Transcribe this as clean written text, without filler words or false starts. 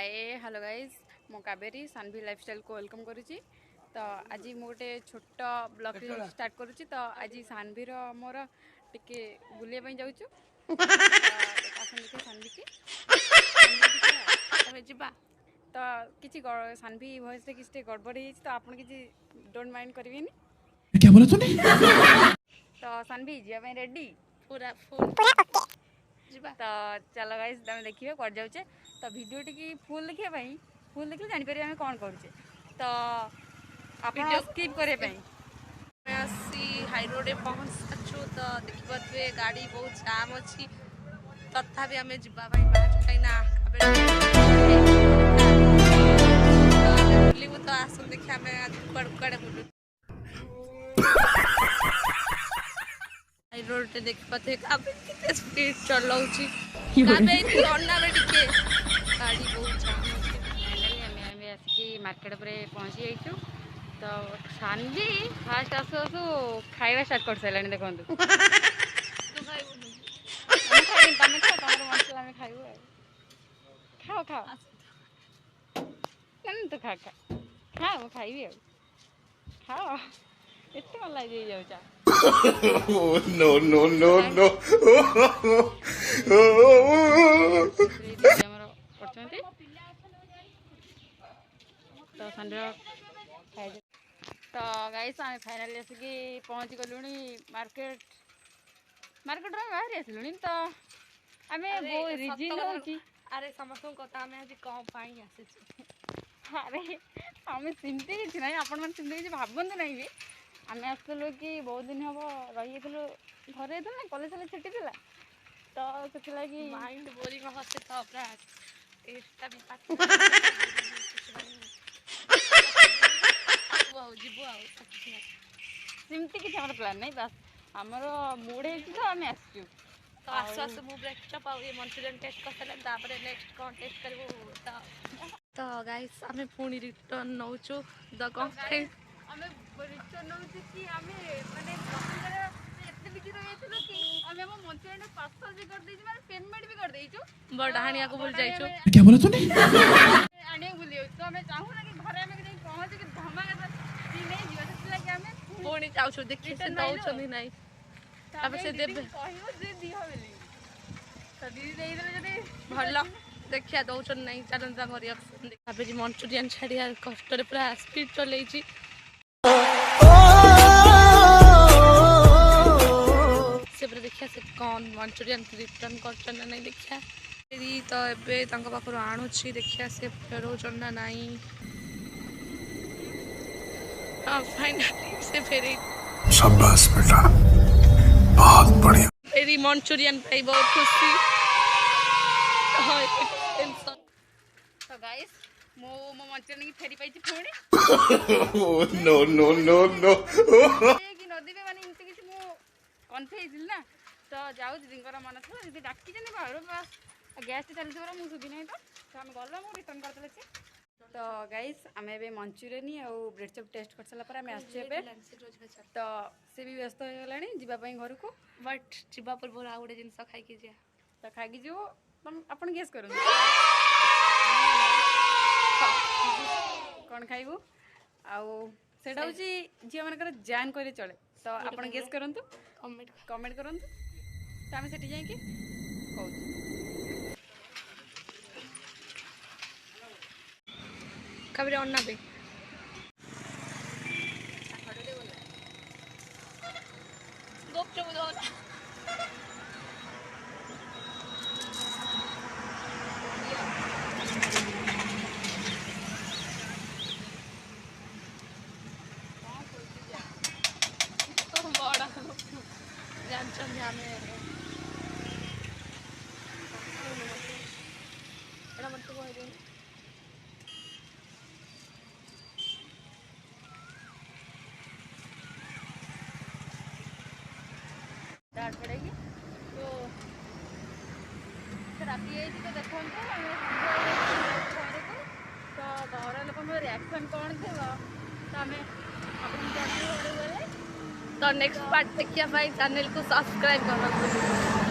Hi hello guys मो Kaveri Saanvi lifestyle को welcome करुच्ची। तो आज मु गोटे छोट ब्लॉग स्टार्ट करुच्ची। तो आज सानवीर मोर टिके बुलिया जाऊँ सानवी की जा तो किसी सानवी वॉइस किसी गड़बड़ हो तो आप किसी डोंट माइंड करेंगे क्या बोला तूने? तो सानवी जावाई रेडी पूरा फुल तो चलो गाइस तुम देखिए कर जाऊे। तो वीडियो टी फुल देखा फुल देखिए जापर आम कौन करुचे। तो आप स्किप करने हाई रोड पहुँच सारू। तो देखिए गाड़ी बहुत जाम अच्छी तथापि आम जावाई बाहर कहीं बुलू तो आसन देखिए आम कड़े कड़े बुलू हाई रोड देखिए कितने स्पीड चलाऊँगी गाड़ी बहुत जाम फाइनाली आम आसिक मार्केट पर पहुँची जाइए। तो सानवी फास्ट आसु आसु खाଇବା स्टार्ट कर सारे देखो तुम खाओ तुम मसला आम खाइबू खाओ खाओ ना तो खा खा खा मु खाइबी खाओ एत मन लगे जाऊचा No, no, no, no. तो संडे तो गाइस आम फाइनाली आसिक पहुँची गलु मार्केट मार्केट बाहर आसलु। तो आम रिजिन हो अरे समस्त कथा आम आज कौन आसी अरे आम सेमती किसी ना आपण मैंने सेमती किसी भावतु ना भी आम आसलु कि बहुत दिन हम रही घरे ना कलेज छुट्टी थी तो से माइंड बोरिंग हसे तो पूरा एटा भी सेमती किसी आम प्लान नहीं बस आमर मूड है तो आम आसचु। तो आसु आसु मु ब्रेकअप आ ये मंचूरियन टेस्ट कर सारे तापर नेक्स्ट कौन टेस्ट करबो। तो गाइस आमे पुणी रिटर्न नौचु द कंप्लेंट आमे रिटर्न नौचु कि आमे माने एते बिजी रह जाइछलो कि आमे हम मंचूरियन पार्सल भी कर देछि माने पेमेंट भी कर देइछु बट हानिया को भूल जाइछु। क्या बोला तूने? आने भूल जाइछु। तो आमे चाहू ना कि घरे आमे जाई पहुंच के धमाका दी नहीं जीवा सेला कि आमे पुणी चाहछु देखि से दउछनी नहीं अब से देबे कहियो जे दियो बेली तो दीदी देई देले जदी भल्ला देखिया दउछन नहीं चलन ता रिएक्शन देखा पे मंचूरियन छाड़िया कष्ट रे पूरा स्पीड चलेछि से पूरा देखिया से कौन मंचूरियन रिटर्न करछन नहीं देखिया तो एबे तांका पाखर आणुछि देखिया से फेरोचन ना नहीं। हां फाइनली से फेरे शाबाश बेटा बहुत बढ़िया। फेरी मंचूरियन पाई बहुत खुशी तो गाइस मो मंचूरियन की फेरी पाई पुणी No, no, no, no. कि नदी पे माने इनसे किसी मो कन्फ्यूज ना तो जाऊ दीदी मन था दीदी डाकी बाहर गैस चलती मु सुधी ना तो आम गल रिटर्न करदे। तो गाइस आम ए मंचूरियन आउ ब्रेड चप टेस्ट कर सारा आम आसुचे तो सी भी व्यस्त हो गला जावाई घर को बट जीवा पूर्व आउ गोटे जिन खाई जा तो खाई जीव तुम अपन गेस कर कौन खाइबू आउ सेटा हूँ झील मानकर जान कहले चले। तो आप गेस करूँ कमेंट करूँ तो आम से जाकि कहूँ कभी अन्ना पे गुपचुप दो बड़ा जानछन हमें एटा मत कह दे डाट पड़ेगी तो राति तो देखो तो घर लोक रिएक्शन कौन थे तो आम तो नेक्स्ट पार्ट देखिया भाई चैनल को सब्सक्राइब करना।